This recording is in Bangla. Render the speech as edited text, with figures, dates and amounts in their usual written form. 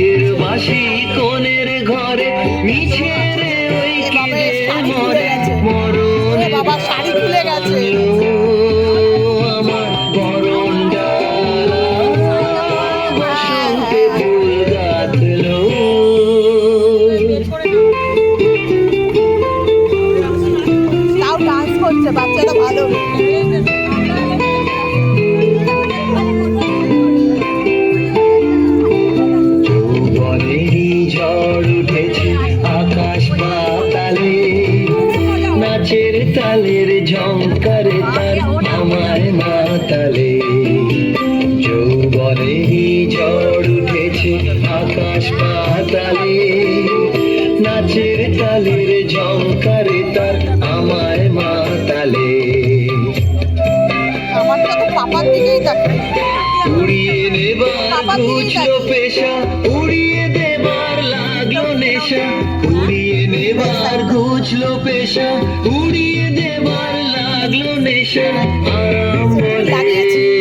কিসের বাসি কোনের ঘরে মিছে রে ওই কেঁদে মরে মরণ বাবা শাড়ি খুলে গেছে। আমার বরণ ডালা বসন্তে ফুল গাঁথলো। তাও ডান্স করছে বাচ্চাটা ভালো। যৌবনেরই ঝড় উঠেছে আকাশ পাতালে, নাচের তালের ঝংকারে তার আমার মাতালে। যৌবনেরই ঝড় উঠেছে আকাশ পাতালে, নাচের তালের ঝংকারে তার আমার মাতালে। আমারটা তো পাপার দিকেই থাকে। উড়িয়ে নেবার বুঝলো পেশা, উড়িয়ে দেবার লাগলো নেশা। উড়িয়ে নেবার ঘুচলো পেশা, উড়িয়ে দেবার লাগলো নেশা। আরাম বলে